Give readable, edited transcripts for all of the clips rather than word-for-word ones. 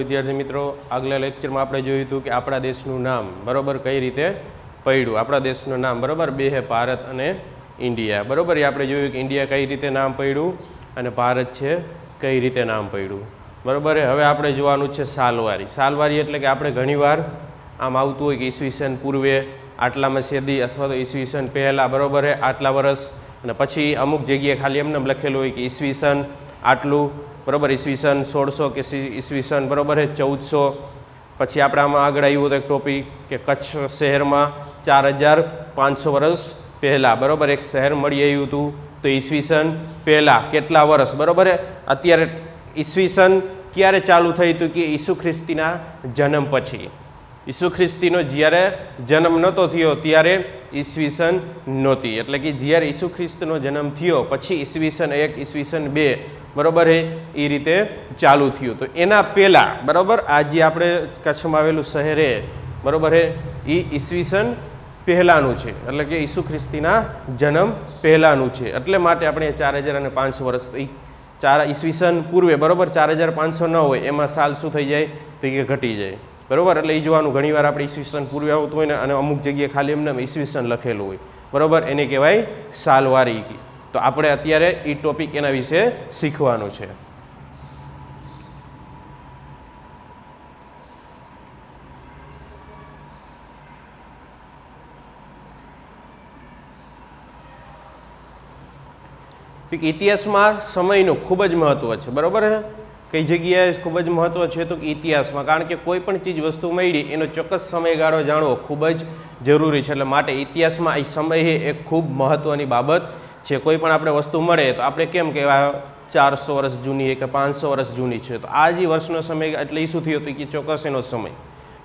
विद्यार्थी मित्रों, આગલા લેક્ચરમાં આપણે જોયું હતું કે આપણા દેશનું નામ બરોબર કઈ રીતે પડ્યું। આપણા દેશનું નામ બરોબર બે છે, ભારત અને ઇન્ડિયા બરોબર। એ આપણે જોયું કે ઇન્ડિયા કઈ રીતે નામ પડ્યું અને ભારત છે કઈ રીતે નામ પડ્યું બરોબર। હવે આપણે જોવાનું છે સાલવારી। સાલવારી એટલે કે આપણે ઘણીવાર આમ આવતું હોય કે ઈસવીસન પૂર્વે આટલામાં સદી અથવા તો ઈસવીસન પહેલાં બરોબર છે આટલા વર્ષ, અને પછી અમુક જગ્યાએ ખાલી એમને લખેલું હોય કે ઈસવીસન આટલું बराबर ईस्वीसन 1600 के ईस्वीसन बराबर है 1400। पछी आपणे आमां आगळ आव्युं तो एक टॉपिक के कच्छ शहर में 4500 वर्ष पहला बराबर एक शहर मळी आव्युं हतुं, तो ईस्वीसन पहला केटला वर्ष बराबर है। अत्यारे ईस्वीसन क्यारे चालू थयुं हतुं कि ईसु ख्रिस्तीना जन्म पछी। ईसु ख्रिस्तीनो ज्यारे जन्म नहोतो थयो त्यारे ईस्वीसन नहोती, एटले कि ज्यारे ईसु ख्रिस्तनो जन्म थयो पछी ईस्वीसन 1 ईस्वीसन 2 बराबर है ये रीते चालू थयुं। तो एना पहला बराबर आज आपणे कच्छमां आवेलुं शहर है बराबर है ये ईस्वीसन पहलानुं छे, एटले कि ईसु ख्रिस्तीना जन्म पहलानुं छे। एटले माटे आपणे 4500 वर्ष चार ईस्वीसन पूर्वे बराबर 4500 न होय एमां साल शुं थई जाय तो के घटी जाय बराबर। एटले ए जोवानुं घणीवार आपणे ईस्वीसन पूर्वे आवतुं होय ने अने अमुक जग्याए खाली एमने ईस्वीसन लखेलुं होय बराबर, एने कहेवाय सालवारी। तो आपणे अत्यारे ई टॉपिक एना विषे शीखवानुं छे। इतिहास में समय नु खूब ज महत्व है बराबर है। कई जगह खूब ज महत्व है तो इतिहास में, कारण के कोईपण चीज वस्तु मळी एनो चोक्कस समयगाळो जाणવો खूब ज जरूरी है। एटले माटे इतिहास में आ समय है एक खूब महत्वनी बाबत है। कोईपण आपणे वस्तु मळे तो आपणे केम कहेवाय 400 वर्ष जूनी है कि 500 वर्ष जूनी है, तो आ जे वर्षनो समय एटले शुं थयुं हतुं कि चोक्कस एनो समय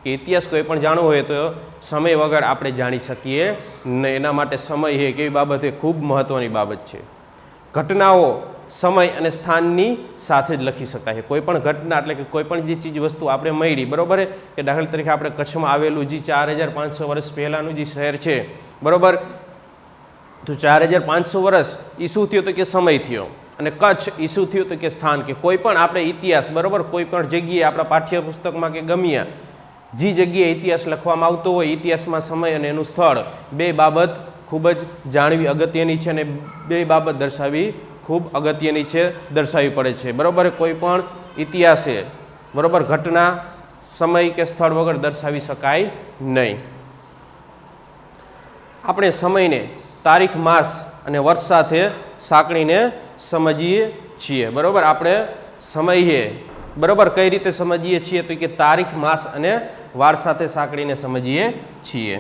कि इतिहास कोईपण जाणવો होय तो समय वगर आपणे जाणी शकीए नहीं। एना माटे समय है केवी बाबत है खूब महत्वनी बाबत है। घटनाओं समय और स्थाननी साथे ज लखी शकाय है। कोईपण घटना एटले कि कोईपण जे चीज वस्तु आपणे मळी बराबर है कि दाखला तरीके आपणे कच्छमां आवेलुं जे 4500 वर्ष पहेलानुं जे शहर है बराबर, तो 4500 वर्ष ई शुं थयुं तो कि समय थयो, अने कच्छ ई शुं थयुं तो कि स्थान के कोईपण आपणे इतिहास बराबर कोईपण जग्याए आपणा पाठ्यपुस्तकमां के गम्या जे जग्याए इतिहास लखवामां आवतो होय इतिहासमां समय अने एनुं स्थळ बे बाबत खूब ज जाणवी अगत्यनी छे अने बे बाबत दर्शावी खूब अगत्यनी छे, दर्शावी पड़े छे बराबर। कोईपण इतिहासे बराबर घटना समय के स्थळ वगर दर्शावी शकाय नहीं। आपणे समयने तारीख मास अने वर्ष साथे सांकळीने समजीए छीए बराबर। आपणे समय है बराबर कई रीते समजीए छीए तो कि तारीख मास अने वार साथे सांकळीने समजीए छीए।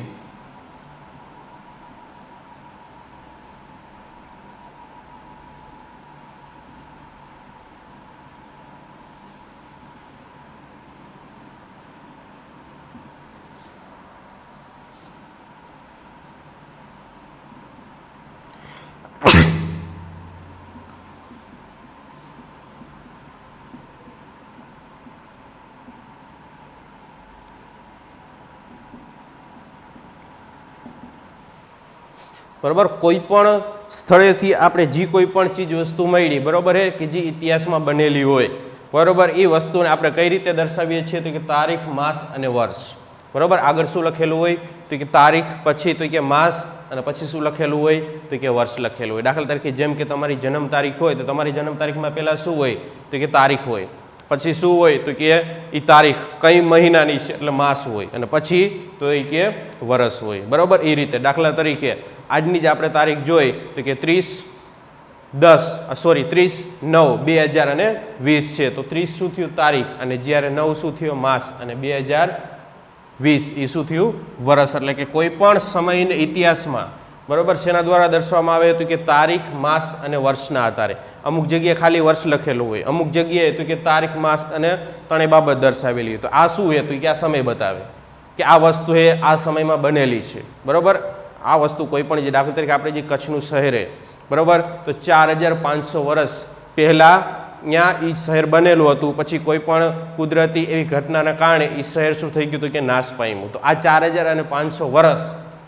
बराबर कोईपण स्थळेथी आपणे जी कोईपण चीज वस्तु मळी बराबर है कि जे इतिहास में बनेली होय बराबर ए वस्तुने आपणे कई रीते दर्शावीए छीए तो कि तारीख मास अने वर्ष बराबर। आगळ शुं लखेलुं होय तो कि तारीख पछी तो कि मास अने पछी शुं लखेलुं होय तो कि वर्ष लखेलुं होय। दाखला तरीके जेम के तमारी जन्म तारीख होय तो तमारी जन्म तारीख में पहेला शुं होय तो कि तारीख होय, पछी शुं होय तो कि ई तारीख कई महीनानी छे एटले मास होय, अने पछी तो ई के वर्ष होय बराबर। ए रीते दाखला तरीके આજની જ આપણે તારીખ જોઈ તો કે 30/9/2020 છે, તો 30 શું થયું તારીખ અને જ્યારે 9 શું થયો માસ અને 2020 એ શું થયું વર્ષ। એટલે કે કોઈ પણ સમયના ઇતિહાસમાં બરાબર શેના દ્વારા દર્શાવવામાં આવે તો કે તારીખ માસ અને વર્ષના આધારે। અમુક જગ્યાએ ખાલી વર્ષ લખેલું હોય, અમુક જગ્યાએ તો કે તારીખ માસ અને ત્રણેય બાબત દર્શાવેલી હોય। તો આ શું છે તો કે આ સમય બતાવે કે આ વસ્તુ છે આ સમયમાં બનેલી છે બરાબર। आ वस्तु कोईपण दाखला तरीके आपणे जे कच्छनुं शहर है बराबर, तो 4500 वर्ष पहला ત્યાં એ શહેર બનેલું હતું, પછી કોઈ પણ કુદરતી એવી ઘટનાના કારણે એ શહેર શું થઈ ગયું હતું કે નાશ પામ્યું। તો આ 4500 વર્ષ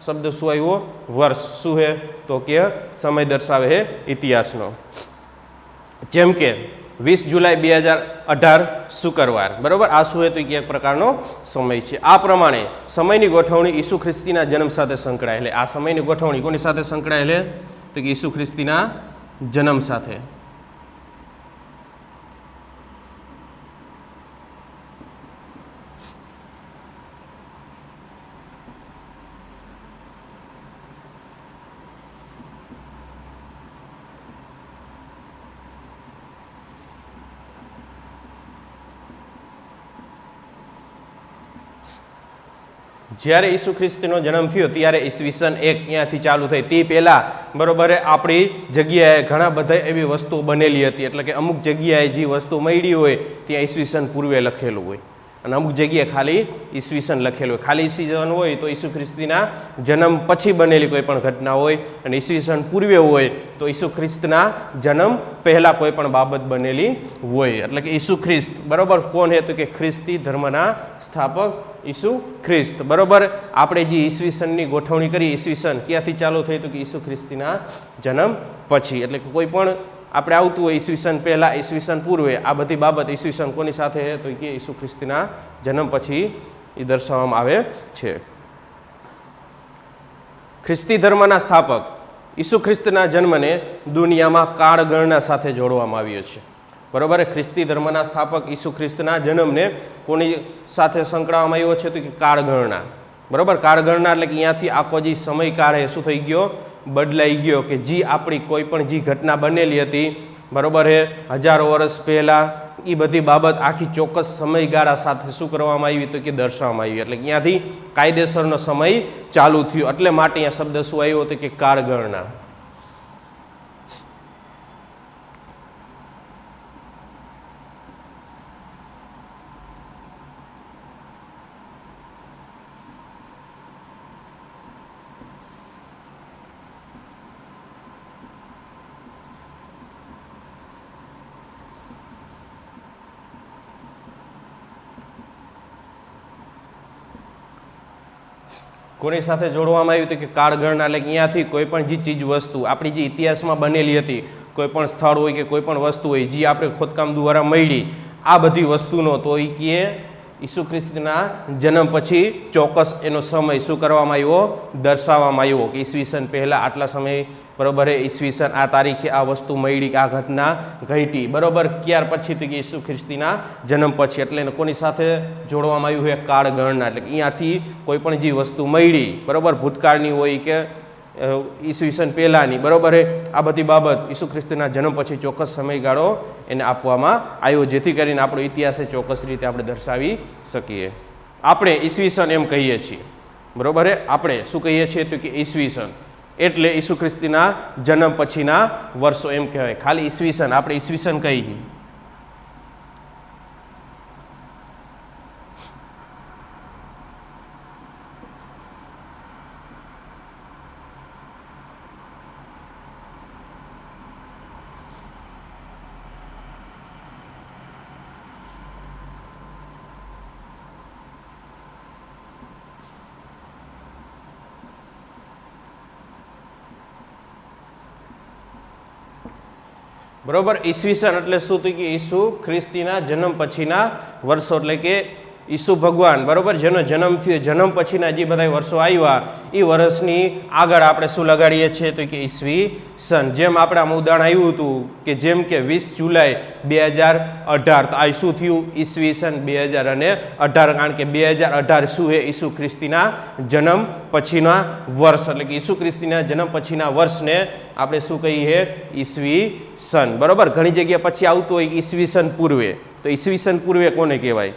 શબ્દ શું આવ્યો વર્ષ શું છે તો કે સમય દર્શાવે છે ઇતિહાસનો। જેમ કે 20 જુલાઈ 2018 શુક્રવાર, બરાબર. આ શું હતું કે એક પ્રકારનો સમય છે. આ પ્રમાણે સમયની ગોઠવણી ઈસુ ખ્રિસ્તીના જન્મ સાથે સંકળાયેલી. આ સમયની ગોઠવણી કોની સાથે સંકળાયેલી? તો કે ઈસુ ખ્રિસ્તીના જન્મ સાથે. જ્યારે ઈસુ ખ્રિસ્તીનો જન્મ થયો ત્યારે ઈસવીસન 1 ત્યાંથી ચાલુ થઈ. તે પહેલાં બરાબર આપણી જગ્યાએ ઘણા બધા એવી વસ્તુઓ બનેલી હતી, એટલે કે અમુક જગ્યાએ જે વસ્તુ મળી હોય ત્યાં ઈસવીસન પૂર્વે લખેલું હોય અને અમુક જગ્યાએ ખાલી ઈસવીસન લખેલું હોય. ખાલી ઈસવીસન હોય તો ઈસુ ખ્રિસ્તીના જન્મ પછી બનેલી કોઈ પણ ઘટના હોય, અને ઈસવીસન પૂર્વે હોય તો ઈસુ ખ્રિસ્તના જન્મ પહેલાં કોઈ પણ બાબત બનેલી હોય. એટલે કે ઈસુ ખ્રિસ્ત બરાબર કોણ હે? તો કે ખ્રિસ્તી ધર્મના સ્થાપક ઈસુ ખ્રિસ્ત, બરાબર. આપણે જે ઈસવીસનની ગોઠવણી કરી, ઈસવીસન ક્યાંથી ચાલુ થઈ? તો કે ઈસુ ખ્રિસ્તીના જન્મ પછી. એટલે કે કોઈ પણ આપણે આવતું હોય ઈસવીસન પહેલાં, ઈસવીસન પૂર્વે, આ બધી બાબત ઈસવીસન કોની સાથે છે? તો કે ઈસુ ખ્રિસ્તીના જન્મ પછી એ દર્શાવવામાં આવે છે. ખ્રિસ્તી ધર્મના સ્થાપક ઈસુ ખ્રિસ્તના જન્મને દુનિયામાં કાળગણના સાથે જોડવામાં આવ્યો છે, બરાબર. ખ્રિસ્તી ધર્મના સ્થાપક ઈસુ ખ્રિસ્તના જન્મને કોની સાથે સંકળાવવામાં આવ્યો છે? તો કે કાળગણના, બરાબર. કાળગણના એટલે કે અહીંયાથી આખો જે સમયકાળ એ શું થઈ ગયો? બદલાઈ ગયો. કે જે આપણી કોઈ પણ જે ઘટના બનેલી હતી, બરાબર હે, હજારો વર્ષ પહેલાં, એ બધી બાબત આખી ચોક્કસ સમયગાળા સાથે શું કરવામાં આવી? તો કે દર્શાવવામાં આવી. એટલે અહીંયાથી કાયદેસરનો સમય ચાલુ થયો, એટલે માટે અહીંયા શબ્દ શું આવ્યો? તો કે કાળગણના. કોની સાથે જોડવામાં આવ્યું? તો કે કાળગણના. એટલે અહીંયાથી કોઈ પણ જે ચીજ વસ્તુ આપણી જે ઇતિહાસમાં બનેલી હતી, કોઈ પણ સ્થળ હોય કે કોઈ પણ વસ્તુ હોય જે આપણે ખોદકામ દ્વારા મળી, આ બધી વસ્તુનો તો એ કે ઈસુ ખ્રિસ્તના જન્મ પછી ચોક્કસ એનો સમય શું કરવામાં આવ્યો? દર્શાવવામાં આવ્યો. કે ઈસવીસન પહેલાં આટલા સમય, બરાબર હે, ઈસવીસન આ તારીખે આ વસ્તુ મળી, આ ઘટના ઘટી, બરાબર. ત્યાર પછી તો કે ઈસુ ખ્રિસ્તીના જન્મ પછી. એટલે એને કોની સાથે જોડવામાં આવ્યું છે? કાળગણના. એટલે અહીંયાથી કોઈ પણ જે વસ્તુ મળી, બરાબર, ભૂતકાળની હોય કે ઈસવીસન પહેલાંની, બરાબર હે, આ બધી બાબત ઈસુ ખ્રિસ્તના જન્મ પછી ચોક્કસ સમયગાળો એને આપવામાં આવ્યો, જેથી કરીને આપણો ઇતિહાસ ચોક્કસ રીતે આપણે દર્શાવી શકીએ. આપણે ઈસવીસન એમ કહીએ છીએ, બરાબર હે. આપણે શું કહીએ છીએ? તો કે ઈસવીસન એટલે ઈસુ ખ્રિસ્તીના જન્મ પછીના વર્ષો એમ કહેવાય. ખાલી ઈસવીસન આપણે ઈસવીસન કહીએ. બરોબર. ઈસવીસન એટલે શું? તો કે ઈસુ ખ્રિસ્તીના જન્મ પછીના વર્ષો, એટલે કે ઈસુ ભગવાન, બરોબર, જેનો જન્મ થયો, જન્મ પછીના જે બધા વર્ષો આવ્યા એ વર્ષની આગળ આપણે શું લગાડીએ છીએ? તો કે ઈસવીસન. જેમ આપણે આમ ઉદાહરણ આવ્યું હતું કે જેમ કે 20 જુલાઈ 2018, તો આ શું થયું? ઈસવીસન 2018, કારણ કે 2018 શું છે? ઈસુ ખ્રિસ્તીના જન્મ પછીના વર્ષ, એટલે કે ઈસુ ખ્રિસ્તીના જન્મ પછીના વર્ષને આપણે શું કહીએ? ઈસવીસન, બરોબર. ઘણી જગ્યા પછી આવતું હોય ઈસવીસન પૂર્વે, તો ઈસવીસન પૂર્વે કોને કહેવાય?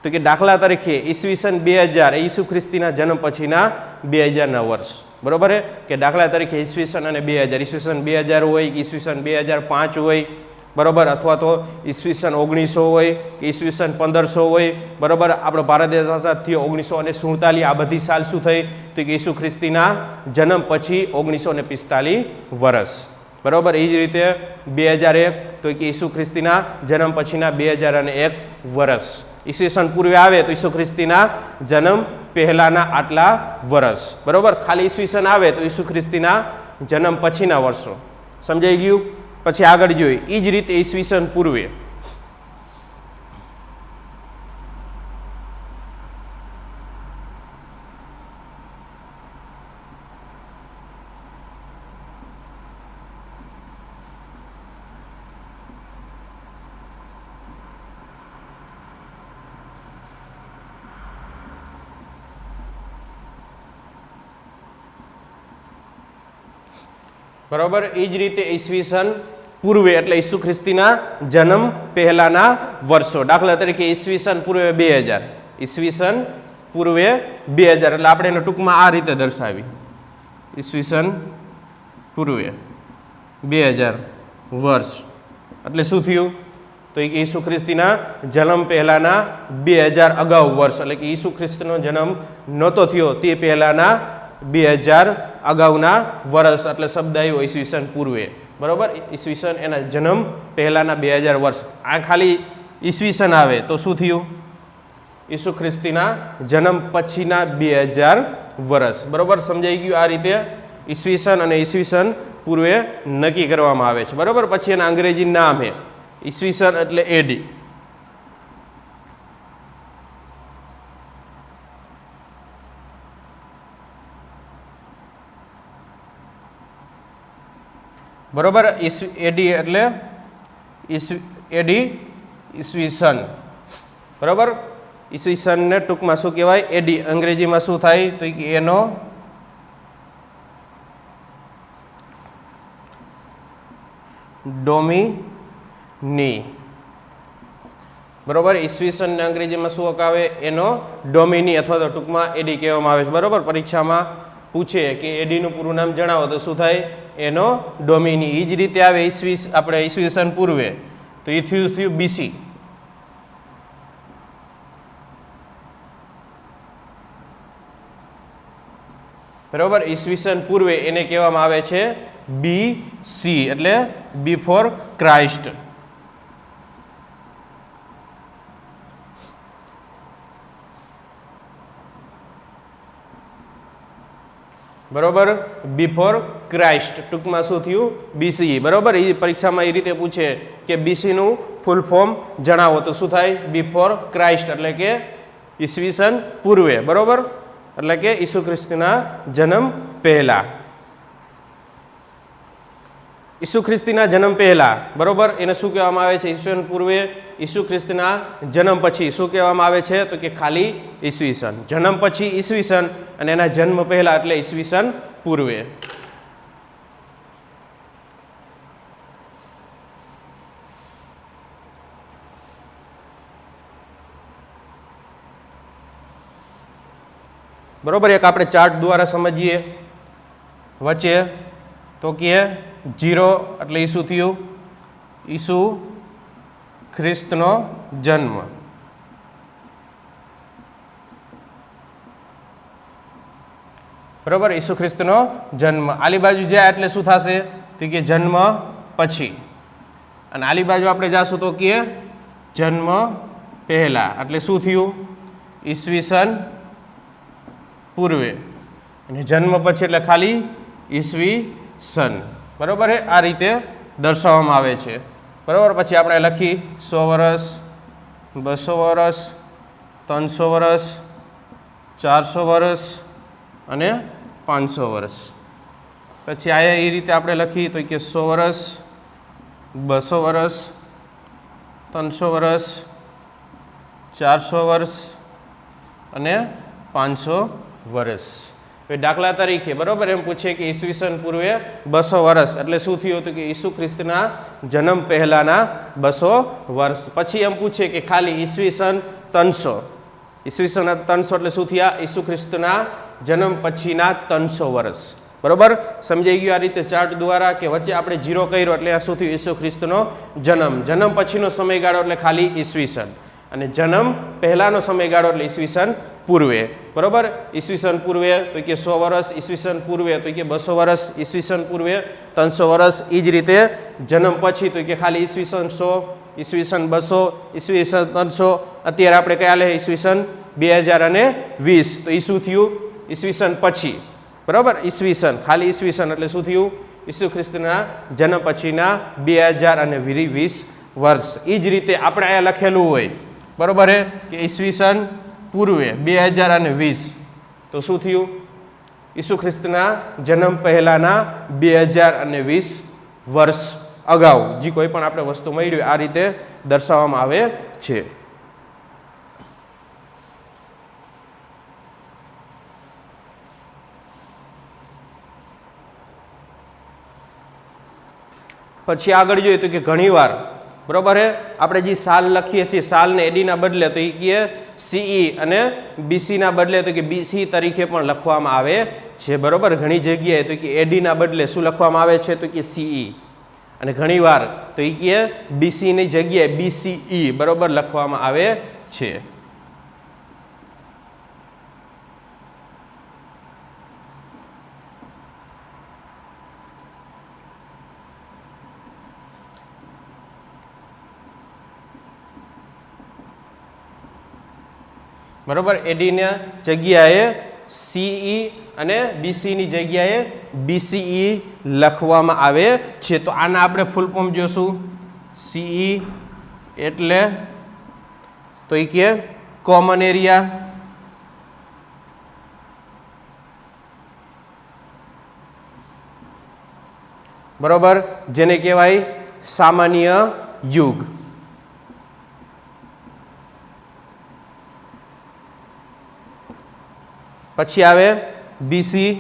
તો કે દાખલા તરીકે ઈસવીસન 2000 એ ઈસુ ખ્રિસ્તીના જન્મ પછીના 2000ના વર્ષ, બરોબર છે. કે દાખલા તરીકે ઈસવીસન અને 2000, ઈસવીસન 2000 હોય કે ઈસવીસન 2005 હોય, બરોબર, અથવા તો ઈસવીસન 1900 હોય કે ઈસવીસન 1500 હોય, બરોબર. આપણો ભારત દેશ આઝાદ થયો 1947, આ બધી સાલ શું થઈ? તો કે ઈસુ ખ્રિસ્તીના જન્મ પછી 1945 વર્ષ, બરોબર. એ જ રીતે 2001 તો કે ઈસુ ખ્રિસ્તીના જન્મ પછીના 2001 વર્ષ. ઈસવીસન પૂર્વે આવે તો ઈસુ ખ્રિસ્તીના જન્મ પહેલાના આટલા વર્ષ, બરોબર. ખાલી ઈસવીસન આવે તો ઈસુ ખ્રિસ્તીના જન્મ પછીના વર્ષો. સમજાઈ ગયું? પછી આગળ જોઈએ એ જ રીતે ઈસવીસન પૂર્વે બરોબર એ જ રીતે ઈસવીસન પૂર્વે એટલે ઈસુ ખ્રિસ્તીના જન્મ પહેલાના વર્ષો દાખલા તરીકે ઈસવીસન પૂર્વે 2000 ઈસવીસન પૂર્વે 2000 એટલે આપણે એને ટૂંકમાં આ રીતે દર્શાવી ઈસવીસન પૂર્વે 2000 વર્ષ એટલે શું થયું તો એ ઈસુ ખ્રિસ્તીના જન્મ પહેલાના 2000 અગાઉ વર્ષ એટલે કે ઈસુ ખ્રિસ્તનો જન્મ નહોતો થયો તે પહેલાના 2000 અગાઉના વર્ષ એટલે શબ્દ આવ્યો ઈસવીસન પૂર્વે બરોબર ઈસવીસન એના જન્મ પહેલાના 2000 વર્ષ આ ખાલી ઈસવીસન આવે તો શું થયું ઈસુ ખ્રિસ્તીના જન્મ પછીના 2000 વર્ષ બરોબર સમજાઈ ગયું આ રીતે ઈસવીસન અને ઈસવીસન પૂર્વે નક્કી કરવામાં આવે છે બરોબર પછી એના અંગ્રેજી નામ છે ઈસવીસન એટલે એડી બરોબર એડી એટલે એડી ઈસવીસન બરોબર ઈસવીસનને ટૂંકમાં શું કહેવાય એડી અંગ્રેજીમાં શું થાય તો એનો ડોમિની બરોબર ઈસવીસનને અંગ્રેજીમાં શું આવે એનો ડોમિની અથવા તો ટૂંકમાં એડી કહેવામાં આવે છે બરોબર પરીક્ષામાં પૂછે કે એડીનું પૂરું નામ જણાવો તો શું થાય એનો ડોમિની એ જ રીતે આવે આપણે ઈસવીસન પૂર્વે તો એ થયું બીસી બરોબર ઈસવીસન પૂર્વે એને કહેવામાં આવે છે BC એટલે બિફોર ક્રાઇસ્ટ બરોબર બિફોર ક્રાઇસ્ટ ટૂંકમાં શું થયું BCE બરોબર એ પરીક્ષામાં એ રીતે પૂછે કે BC નું ફૂલ ફોર્મ જણાવો તો શું થાય બિફોર ક્રાઇસ્ટ એટલે કે ઈસવીસન પૂર્વે બરોબર એટલે કે ઈસુ ખ્રિસ્તના જન્મ પહેલા ઈસુ ખ્રિસ્તીના જન્મ પહેલા બરોબર એને શું કહેવામાં આવે છે ઈસવીસન પૂર્વે ઈસુ ખ્રિસ્તના જન્મ પછી શું કહેવામાં આવે છે તો કે ખાલી ઈસવીસન જન્મ પછી ઈસવીસન અને એના જન્મ પહેલા એટલે ઈસવીસન પૂર્વે બરોબર એક આપણે ચાર્ટ દ્વારા સમજીએ વચ્ચે તો કે 0 એટલે ઈસુ થયું ઈસુ ખ્રિસ્તનો જન્મ બરોબર ઈસુ ખ્રિસ્તનો જન્મ આલી બાજુ જાય એટલે શું થશે તો કે જન્મ પછી અને આલી બાજુ આપણે જાશું તો કે જન્મ પહેલા એટલે શું થયું ઈસવીસન પૂર્વે અને જન્મ પછી એટલે ખાલી ઈસવીસન બરોબર હે આ રીતે દર્શાવવામાં આવે છે બરોબર પછી આપણે લખી 100 વર્ષ 200 વર્ષ 300 વર્ષ 400 વર્ષ અને 500 વર્ષ પછી આ એ રીતે આપણે લખી તો કે 100 વર્ષ 200 વર્ષ 300 વર્ષ 400 વર્ષ અને 500 વર્ષ દાખલા તરીકે બરોબર એમ પૂછે કે ઈસવીસન પૂર્વે 200 વર્ષ એટલે શું થયું હતું કે ઈસુ ખ્રિસ્તના જન્મ પહેલાના 200 વર્ષ પછી એમ પૂછે કે ખાલી ઈસવીસન 300 ઈસવીસન 300 એટલે શું થયા ઈસુ ખ્રિસ્તના જન્મ પછીના 300 વર્ષ બરોબર સમજાઈ ગયું આ રીતે ચાર્ટ દ્વારા કે વચ્ચે આપણે 0 કર્યો એટલે આ શું થયું ઈસુ ખ્રિસ્તનો જન્મ પછીનો સમયગાળો એટલે ખાલી ઈસવીસન અને જન્મ પહેલાનો સમયગાળો એટલે ઈસવીસન પૂર્વે બરોબર ઈસવીસન પૂર્વે તો કે 100 વર્ષ ઈસવીસન પૂર્વે તો કે 200 વર્ષ ઈસવીસન પૂર્વે 300 વર્ષ એ જ રીતે જન્મ પછી તો કે ખાલી ઈસવીસન 100 ઈસવીસન 200 ઈસવીસન 300 અત્યારે આપણે કયા લે ઈસવીસન 2020 તો એ શું થયું ઈસવીસન પછી બરોબર ઈસવીસન ખાલી ઈસવીસન એટલે શું થયું ઈસુ ખ્રિસ્તના જન્મ પછીના 2020 વર્ષ. એ જ રીતે આપણે અહીંયા લખેલું હોય, બરાબર હે, કે ઈસવીસન પૂર્વે 2020, તો શું થયું? ઈસુ ખ્રિસ્તના જન્મ પહેલાંના 2020 વર્ષ અગાઉ જે કોઈ પણ આપણે વસ્તુ મળી આ રીતે દર્શાવવામાં આવે છે. પછી આગળ જોઈએ તો કે ઘણીવાર, બરાબર હે, આપણે જે સાલ લખીએ છીએ સાલને એડીના બદલે તો એ કહે સીઈ અને બીસીના બદલે તો કે બીસી તરીકે પણ લખવામાં આવે છે. બરાબર, ઘણી જગ્યાએ તો કે એડીના બદલે શું લખવામાં આવે છે? તો કે સીઈ. અને ઘણીવાર તો એ કહે બીસીની જગ્યાએ બીસીઈ બરાબર લખવામાં આવે છે. બરાબર, એડીના જગ્યાએ સીઈ અને બીસીની જગ્યાએ બીસીઈ લખવામાં આવે છે. તો આના આપણે ફૂલ ફોર્મ જોશું. સીઈ એટલે તો એ કે કોમન એરિયા, બરાબર, જેને કહેવાય સામાન્ય યુગ. પછી આવે બીસી,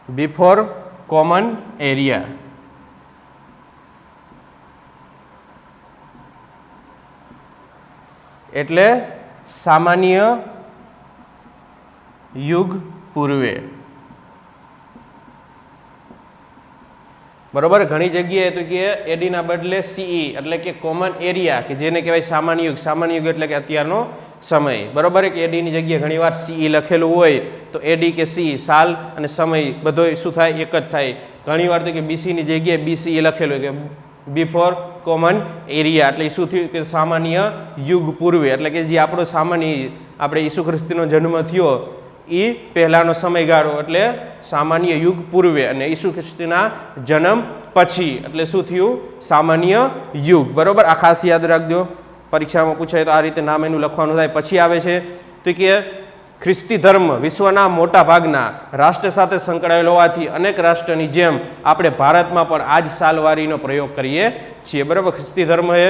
બિફોર કોમન એરિયા. એટલે સામાન્ય યુગ પૂર્વે. બરાબર, ઘણી જગ્યાએ તો કે એડીના બદલે સીઈ એટલે કે કોમન એરિયા, કે જેને કહેવાય સામાન્ય યુગ. સામાન્ય યુગ એટલે કે અત્યારનો સમય. બરાબર, કે એડીની જગ્યાએ ઘણીવાર સીઈ લખેલું હોય તો એડી કે સી સાલ અને સમય બધો શું થાય? એક જ થાય. ઘણીવાર તો કે બીસીની જગ્યાએ બીસીઈ લખેલું કે બિફોર કોમન એરિયા, એટલે શું થયું? કે સામાન્ય યુગ પૂર્વે, એટલે કે જે આપણો સામાન્ય આપણે ઈસુ ખ્રિસ્તીનો જન્મ થયો એ પહેલાંનો સમયગાળો એટલે સામાન્ય યુગ પૂર્વે, અને ઈસુ ખ્રિસ્તીના જન્મ પછી એટલે શું થયું? સામાન્ય યુગ. બરાબર, આ ખાસ યાદ રાખજો, પરીક્ષામાં પૂછાય તો આ રીતે નામ એનું લખવાનું થાય. પછી આવે છે તો કે ખ્રિસ્તી ધર્મ વિશ્વના મોટા ભાગના રાષ્ટ્ર સાથે સંકળાયેલો હોવાથી અનેક રાષ્ટ્રની જેમ આપણે ભારતમાં પણ આ જ સાલવારીનો પ્રયોગ કરીએ છીએ. બરાબર, ખ્રિસ્તી ધર્મ એ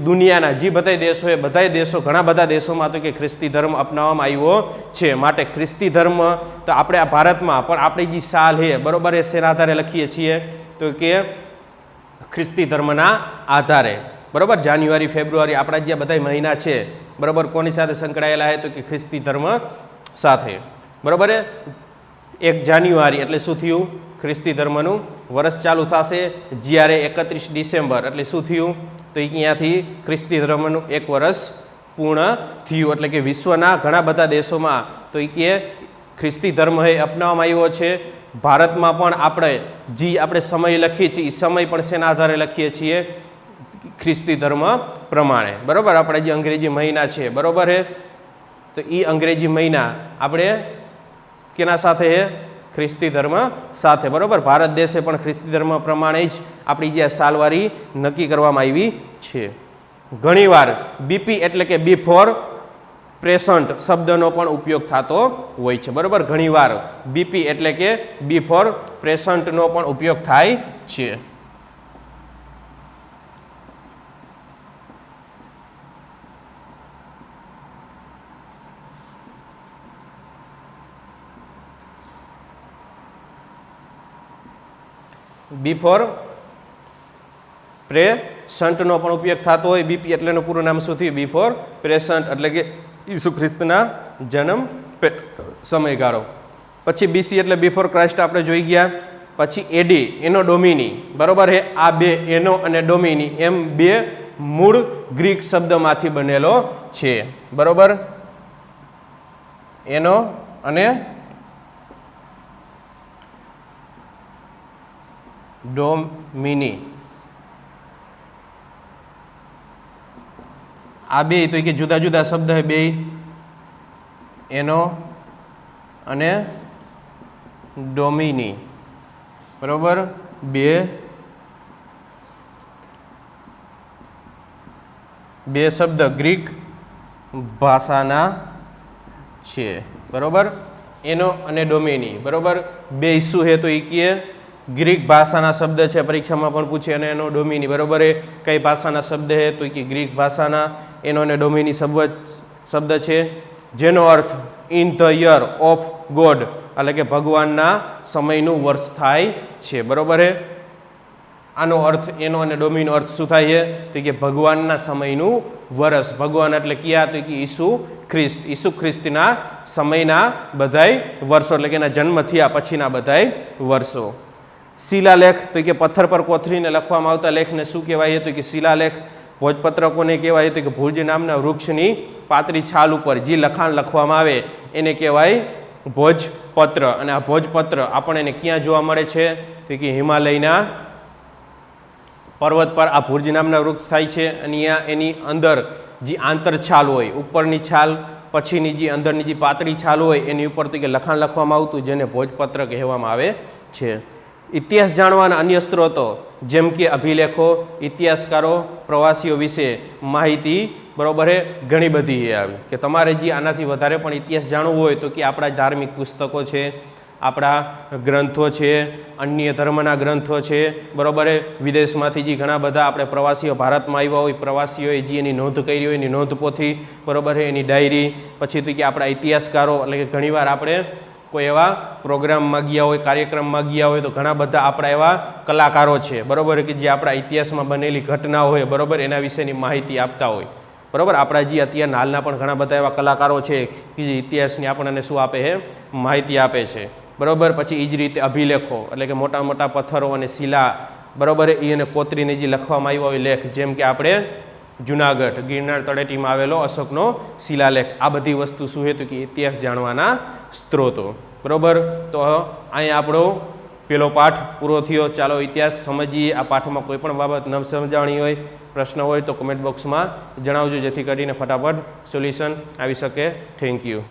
દુનિયાના જે બધા દેશો એ બધા દેશો ઘણા બધા દેશોમાં તો કે ખ્રિસ્તી ધર્મ અપનાવવામાં આવ્યો છે. માટે ખ્રિસ્તી ધર્મ તો આપણે આ ભારતમાં પણ આપણી જે સાલ છે, બરાબર, એ શેના આધારે લખીએ છીએ? તો કે ખ્રિસ્તી ધર્મના આધારે. બરાબર, જાન્યુઆરી, ફેબ્રુઆરી આપણા જે બધા મહિના છે, બરાબર, કોની સાથે સંકળાયેલા છે? તો કે ખ્રિસ્તી ધર્મ સાથે. બરાબર, 1 જાન્યુઆરી એટલે શું થયું? ખ્રિસ્તી ધર્મનું વર્ષ ચાલુ થશે. જ્યારે 31 ડિસેમ્બર એટલે શું થયું? તો અહીંયાથી ખ્રિસ્તી ધર્મનું 1 વર્ષ પૂર્ણ થયું. એટલે કે વિશ્વના ઘણા બધા દેશોમાં તો એ કે ખ્રિસ્તી ધર્મ એ અપનાવવામાં આવ્યો છે. ભારતમાં પણ આપણે સમય લખીએ છીએ એ સમય પણ શેના આધારે લખીએ છીએ? ખ્રિસ્તી ધર્મ પ્રમાણે. બરાબર, આપણે જે અંગ્રેજી મહિના છે, બરાબર હે, તો એ અંગ્રેજી મહિના આપણે કેના સાથે હે? ખ્રિસ્તી ધર્મ સાથે. બરાબર, ભારત દેશે પણ ખ્રિસ્તી ધર્મ પ્રમાણે જ આપણી જે સાલવારી નક્કી કરવામાં આવી છે. ઘણીવાર બીપી એટલે કે બિફોર પ્રેઝન્ટ શબ્દનો પણ ઉપયોગ થતો હોય છે. બરાબર, ઘણીવાર બીપી એટલે કે બિફોર પ્રેઝન્ટનો પણ ઉપયોગ થાય છે. બિફોર પ્રેઝન્ટનો પણ ઉપયોગ થતો હોય. બીપી એટલે એનું પૂરું નામ શું થયું? બિફોર પ્રેઝન્ટ એટલે કે ઈસુ ખ્રિસ્તના જન્મ સમયગાળો. પછી બીસી એટલે બિફોર ક્રાઇસ્ટ આપણે જોઈ ગયા. પછી એડી એનો ડોમિની. બરાબર હે, આ બે એનો અને ડોમિની એમ બે મૂળ ગ્રીક શબ્દમાંથી બનેલો છે. બરાબર, એનો અને ડોમિની આ બે તો કે જુદા જુદા શબ્દ હે બે, એનો અને ડોમિની, બરોબર, બે શબ્દ ગ્રીક ભાષાના છે, બરોબર, એનો અને ડોમિની, બરોબર, બે શું હે તો એ કે ગ્રીક ભાષાના શબ્દ છે, પરીક્ષામાં પણ પૂછે, અને એનો ડોમિની, બરોબર, એ કઈ ભાષાના શબ્દ હે તો કે ગ્રીક ભાષાના એનો અને ડોમિની શબ્દ છે, જેનો અર્થ in the year of God, એટલે કે ભગવાનના સમયનું વર્ષ થાય છે, બરોબર હે. આનો અર્થ એનો અને ડોમીનો અર્થ શું થાય છે તો કે ભગવાનના સમયનું વર્ષ. ભગવાન એટલે ક્યાં તો કે ઈસુ ખ્રિસ્તના સમયના બધાય વર્ષો, એટલે કે એના જન્મ થયા પછીના બધાય વર્ષો. શિલાલેખ તો કે પથ્થર પર કોથળીને લખવામાં આવતા લેખને શું કહેવાય તો કે શિલાલેખ. ભોજપત્ર કોને કહેવાય તો કે ભુજ નામના વૃક્ષની પાતળી છાલ ઉપર જે લખાણ લખવામાં આવે એને કહેવાય ભોજપત્ર. અને આ ભોજપત્ર આપણને ક્યાં જોવા મળે છે તો કે હિમાલયના પર્વત પર આ ભુજ નામના વૃક્ષ થાય છે, અને અહીંયા એની અંદર જે આંતરછાલ હોય, ઉપરની છાલ પછીની જે અંદરની જે પાતળી છાલ હોય એની ઉપર તો કે લખાણ લખવામાં આવતું, જેને ભોજપત્ર કહેવામાં આવે છે. ઇતિહાસ જાણવાના અન્ય સ્ત્રોતો જેમ કે અભિલેખો, ઇતિહાસકારો, પ્રવાસીઓ વિશે માહિતી, બરોબર છે, ઘણી બધી છે આવી કે તમારે જે આનાથી વધારે પણ ઇતિહાસ જાણવું હોય તો કે આપણા ધાર્મિક પુસ્તકો છે, આપણા ગ્રંથો છે, અન્ય ધર્મના ગ્રંથો છે, બરોબર છે, વિદેશમાંથી જે ઘણા બધા આપણે પ્રવાસીઓ ભારતમાં આવ્યા હોય, પ્રવાસીઓએ જે એની નોંધ કરી હોય એની નોંધ પોથી, બરોબર છે, એની ડાયરી, પછી તો કે આપણા ઇતિહાસકારો, એટલે કે ઘણીવાર આપણે કોઈ એવા પ્રોગ્રામમાં ગયા હોય, કાર્યક્રમમાં ગયા હોય તો ઘણા બધા આપણા એવા કલાકારો છે, બરોબર, કે જે આપણા ઇતિહાસમાં બનેલી ઘટના હોય, બરોબર, એના વિશેની માહિતી આપતા હોય, બરોબર. આપણા જે અત્યારના હાલના પણ ઘણા બધા એવા કલાકારો છે કે જે ઇતિહાસની આપણને શું આપે છે, માહિતી આપે છે, બરોબર. પછી એ જ રીતે અભિલેખો એટલે કે મોટા મોટા પથ્થરો અને શિલા, બરોબર, એ અને કોતરીને જે લખવામાં આવ્યો હોય લેખ, જેમ કે આપણે જુનાગઢ ગિરનાર તળેટીમાં આવેલો અશોકનો શિલાલેખ. આ બધી વસ્તુ શું છે તો કે ઇતિહાસ જાણવાના સ્ત્રોતો, બરોબર. તો અહીંયા આપણો પેલો પાઠ પૂરો થયો. ચાલો ઇતિહાસ સમજીએ. આ પાઠમાં કોઈ પણ બાબત ન સમજાણી હોય, પ્રશ્ન હોય તો કમેન્ટ બોક્સમાં જણાવજો, જેથી કરીને ફટાફટ સોલ્યુશન આવી શકે. Thank you.